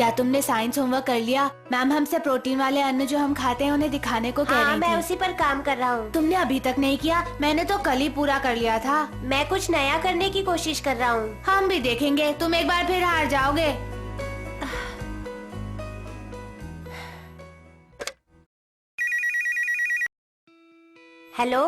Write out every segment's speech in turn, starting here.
क्या तुमने science homework कर लिया? मैम हमसे प्रोटीन वाले अन्न जो हम खाते हैं उन्हें दिखाने को कह रही थी। मैं उसी पर काम कर रहा हूँ। तुमने अभी तक नहीं किया? मैंने तो कल ही पूरा कर लिया था। मैं कुछ नया करने की कोशिश कर रहा हूँ। हम भी देखेंगे, तुम एक बार फिर हार जाओगे। हेलो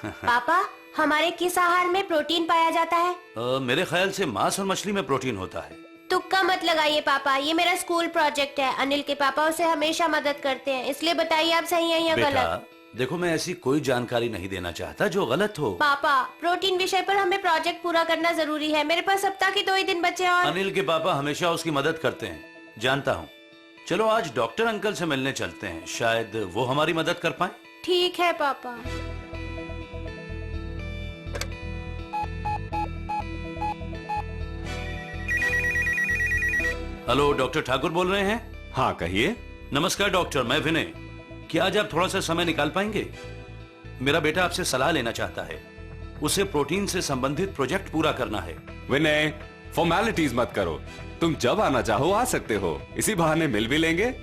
पापा, हमारे किस आहार में प्रोटीन पाया जाता है? मेरे ख्याल से मांस और मछली में प्रोटीन होता है। तुक्का मत लगाइए पापा, ये मेरा स्कूल प्रोजेक्ट है। अनिल के पापा उसे हमेशा मदद करते हैं, इसलिए बताइए आप सही है या बेटा, गलत? देखो मैं ऐसी कोई जानकारी नहीं देना चाहता जो गलत हो। पापा, प्रोटीन विषय पर हमें प्रोजेक्ट पूरा करना जरूरी है। मेरे पास सप्ताह के 2 ही दिन बचे और अनिल के पापा हमेशा उसकी मदद करते हैं, जानता हूँ। चलो आज डॉक्टर अंकल से मिलने चलते हैं, शायद वो हमारी मदद कर पाए। ठीक है पापा। हेलो, डॉक्टर ठाकुर बोल रहे हैं? हाँ कहिए। नमस्कार डॉक्टर, मैं विनय। क्या आज आप थोड़ा सा समय निकाल पाएंगे? मेरा बेटा आपसे सलाह लेना चाहता है, उसे प्रोटीन से संबंधित प्रोजेक्ट पूरा करना है। विनय, फॉर्मेलिटीज मत करो, तुम जब आना चाहो आ सकते हो, इसी बहाने मिल भी लेंगे।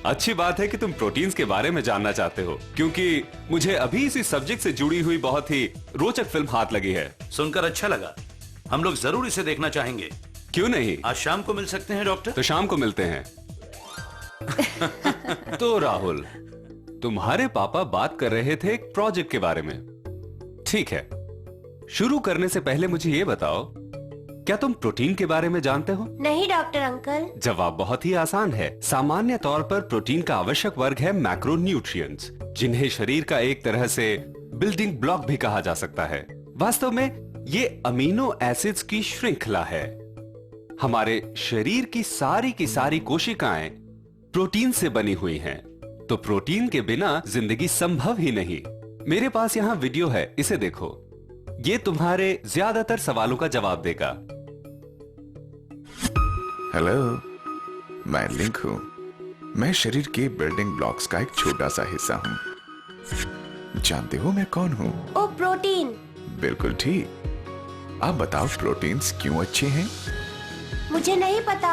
अच्छी बात है कि तुम प्रोटीन्स के बारे में जानना चाहते हो, क्योंकि मुझे अभी इसी सब्जेक्ट से जुड़ी हुई बहुत ही रोचक फिल्म हाथ लगी है। सुनकर अच्छा लगा, हम लोग जरूर इसे देखना चाहेंगे। क्यों नहीं? आज शाम को मिल सकते हैं डॉक्टर? तो शाम को मिलते हैं। तो राहुल, तुम्हारे पापा बात कर रहे थे एक प्रोजेक्ट के बारे में। ठीक है, शुरू करने से पहले मुझे ये बताओ, क्या तुम प्रोटीन के बारे में जानते हो? नहीं डॉक्टर अंकल। जवाब बहुत ही आसान है। सामान्य तौर पर प्रोटीन का आवश्यक वर्ग है मैक्रोन्यूट्रिएंट्स, जिन्हें शरीर का एक तरह से बिल्डिंग ब्लॉक भी कहा जा सकता है। वास्तव में ये अमीनो एसिड्स की श्रृंखला है। हमारे शरीर की सारी कोशिकाएं प्रोटीन से बनी हुई हैं, तो प्रोटीन के बिना जिंदगी संभव ही नहीं। मेरे पास यहाँ वीडियो है, इसे देखो। ये तुम्हारे ज्यादातर सवालों का जवाब देगा। हेलो, मैं लिंक हूं। मैं शरीर के बिल्डिंग ब्लॉक्स का एक छोटा सा हिस्सा हूं। जानते हो मैं कौन हूं? ओ प्रोटीन। बिल्कुल ठीक। आप बताओ प्रोटीन्स क्यों अच्छे हैं? मुझे नहीं पता।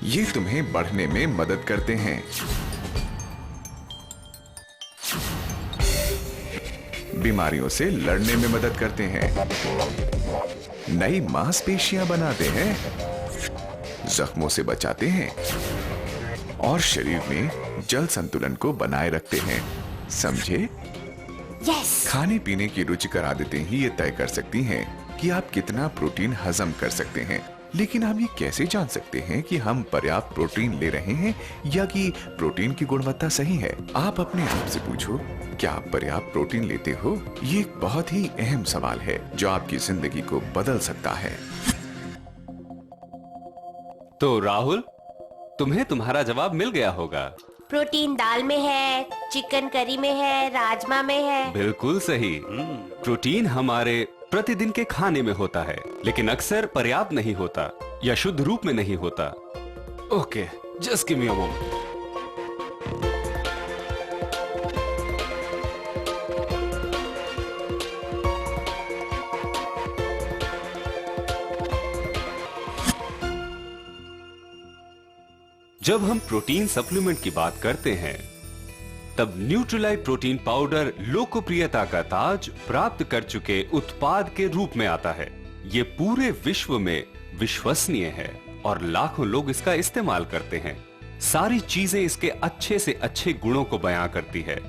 ये तुम्हें बढ़ने में मदद करते हैं, बीमारियों से लड़ने में मदद करते हैं, नई मांसपेशियां बनाते हैं, जख्मों से बचाते हैं और शरीर में जल संतुलन को बनाए रखते हैं। समझे? यस। खाने पीने की रुचिकर आदतें ही ये तय कर सकती हैं कि आप कितना प्रोटीन हजम कर सकते हैं। लेकिन हम ये कैसे जान सकते हैं कि हम पर्याप्त प्रोटीन ले रहे हैं या कि प्रोटीन की गुणवत्ता सही है? आप अपने आप से पूछो, क्या आप पर्याप्त प्रोटीन लेते हो? ये एक बहुत ही अहम सवाल है जो आपकी जिंदगी को बदल सकता है। तो राहुल, तुम्हें तुम्हारा जवाब मिल गया होगा। प्रोटीन दाल में है, चिकन करी में है, राजमा में है। बिल्कुल सही। प्रोटीन हमारे प्रतिदिन के खाने में होता है, लेकिन अक्सर पर्याप्त नहीं होता या शुद्ध रूप में नहीं होता। Okay, just give me a moment. जब हम प्रोटीन सप्लीमेंट की बात करते हैं, तब न्यूट्रीलाइट प्रोटीन पाउडर लोकप्रियता का ताज प्राप्त कर चुके उत्पाद के रूप में आता है। ये पूरे विश्व में विश्वसनीय है और लाखों लोग इसका इस्तेमाल करते हैं। सारी चीजें इसके अच्छे से अच्छे गुणों को बयां करती है।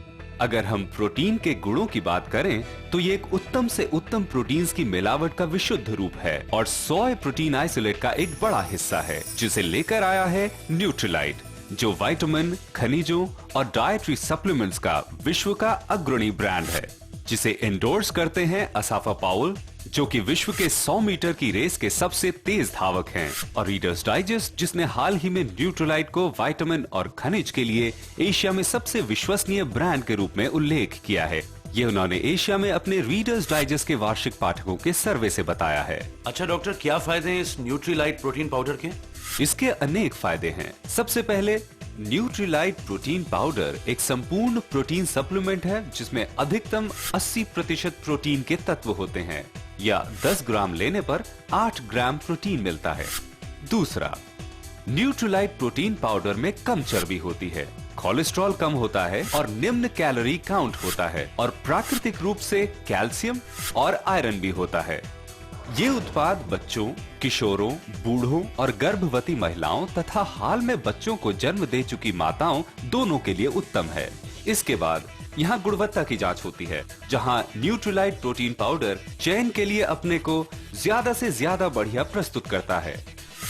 अगर हम प्रोटीन के गुणों की बात करें तो ये एक उत्तम से उत्तम प्रोटीन्स की मिलावट का विशुद्ध रूप है और सोय प्रोटीन आइसोलेट का एक बड़ा हिस्सा है, जिसे लेकर आया है न्यूट्रीलाइट, जो विटामिन, खनिजों और डाइटरी सप्लीमेंट्स का विश्व का अग्रणी ब्रांड है, जिसे एंडोर्स करते हैं असाफा पाउल, जो कि विश्व के 100 मीटर की रेस के सबसे तेज धावक हैं, और रीडर्स डाइजेस्ट, जिसने हाल ही में न्यूट्रीलाइट को विटामिन और खनिज के लिए एशिया में सबसे विश्वसनीय ब्रांड के रूप में उल्लेख किया है। ये उन्होंने एशिया में अपने रीडर्स डाइजेस्ट के वार्षिक पाठकों के सर्वे से बताया है। अच्छा डॉक्टर, क्या फायदे हैं इस न्यूट्रीलाइट प्रोटीन पाउडर के? इसके अनेक फायदे हैं। सबसे पहले, न्यूट्रीलाइट प्रोटीन पाउडर एक संपूर्ण प्रोटीन सप्लीमेंट है जिसमें अधिकतम 80% प्रोटीन के तत्व होते हैं, या 10 ग्राम लेने पर 8 ग्राम प्रोटीन मिलता है। दूसरा, न्यूट्रीलाइट प्रोटीन पाउडर में कम चर्बी होती है, कोलेस्ट्रॉल कम होता है और निम्न कैलोरी काउंट होता है और प्राकृतिक रूप से कैल्शियम और आयरन भी होता है। ये उत्पाद बच्चों, किशोरों, बूढ़ों और गर्भवती महिलाओं तथा हाल में बच्चों को जन्म दे चुकी माताओं दोनों के लिए उत्तम है। इसके बाद यहाँ गुणवत्ता की जांच होती है, जहाँ न्यूट्रीलाइट प्रोटीन पाउडर चयन के लिए अपने को ज्यादा से ज्यादा बढ़िया प्रस्तुत करता है।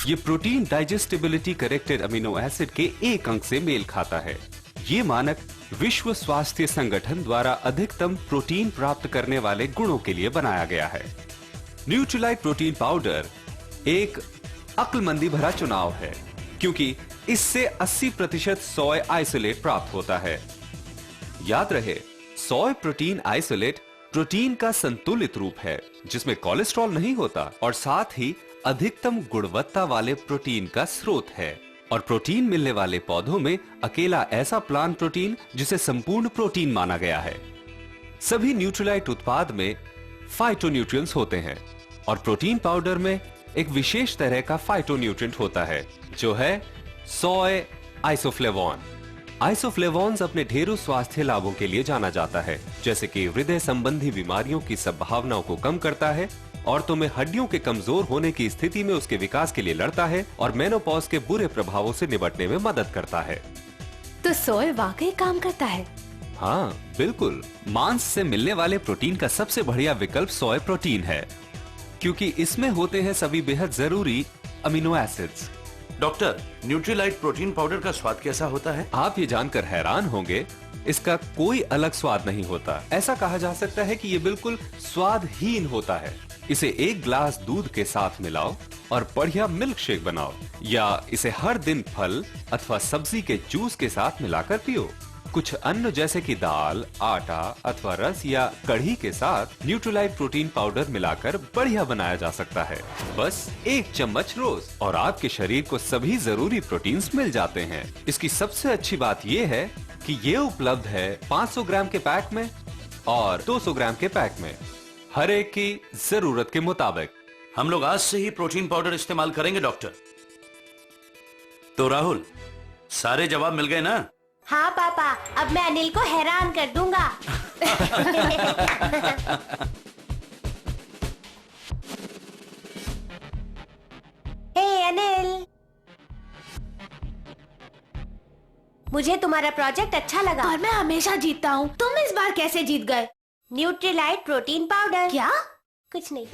ये protein digestibility corrected amino acid के एक अंक से मेल खाता है। ये मानक विश्व स्वास्थ्य संगठन द्वारा अधिकतम प्रोटीन प्राप्त करने वाले गुणों के लिए बनाया गया है। न्यूट्रीलाइट प्रोटीन पाउडर एक अक्लमंदी भरा चुनाव है, क्योंकि इससे 80% सोय आइसोलेट प्राप्त होता है। याद रहे, सोय प्रोटीन आइसोलेट प्रोटीन का संतुलित रूप है, जिसमें कोलेस्ट्रॉल नहीं होता और साथ ही अधिकतम गुणवत्ता वाले प्रोटीन का स्रोत है। और प्रोटीन मिलने वाले पौधों में अकेला ऐसा प्लांट प्रोटीन जिसे संपूर्ण प्रोटीन माना गया है। सभी न्यूट्रीलाइट उत्पाद में फाइटोन्यूट्रिएंट्स होते हैं और प्रोटीन पाउडर में एक विशेष तरह का फाइटोन्यूट्रिएंट होता है, जो है सोय आइसोफ्लेवोन। आइसोफ्लेवोन्स अपने ढेरों स्वास्थ्य लाभों के लिए जाना जाता है, जैसे कि हृदय संबंधी बीमारियों की संभावनाओं को कम करता है, औरतों में हड्डियों के कमजोर होने की स्थिति में उसके विकास के लिए लड़ता है और मेनोपॉज के बुरे प्रभावों से निपटने में मदद करता है। तो सोय वाकई काम करता है। हाँ बिल्कुल, मांस से मिलने वाले प्रोटीन का सबसे बढ़िया विकल्प सोय प्रोटीन है, क्योंकि इसमें होते हैं सभी बेहद जरूरी amino acids. Doctor, Nutrilite protein powder का स्वाद कैसा होता है? आप ये जानकर हैरान होंगे, इसका कोई अलग स्वाद नहीं होता। ऐसा कहा जा सकता है कि ये बिल्कुल स्वादहीन होता है। इसे एक ग्लास दूध के साथ मिलाओ और बढ़िया मिल्क शेक बनाओ, या इसे हर दिन फल अथवा सब्जी के जूस के साथ मिलाकर पियो। कुछ अन्न जैसे कि दाल, आटा अथवा रस या कढ़ी के साथ न्यूट्रीलाइट प्रोटीन पाउडर मिलाकर बढ़िया बनाया जा सकता है। बस 1 चम्मच रोज और आपके शरीर को सभी जरूरी प्रोटीन्स मिल जाते हैं। इसकी सबसे अच्छी बात यह है कि ये उपलब्ध है 500 ग्राम के पैक में और 200 ग्राम के पैक में, हर एक की जरूरत के मुताबिक। हम लोग आज से ही प्रोटीन पाउडर इस्तेमाल करेंगे डॉक्टर। तो राहुल, सारे जवाब मिल गए ना? हाँ पापा, अब मैं अनिल को हैरान कर दूंगा। हे अनिल, मुझे तुम्हारा प्रोजेक्ट अच्छा लगा। और मैं हमेशा जीतता हूँ, तुम इस बार कैसे जीत गए? Nutrilite protein powder. क्या? कुछ नहीं।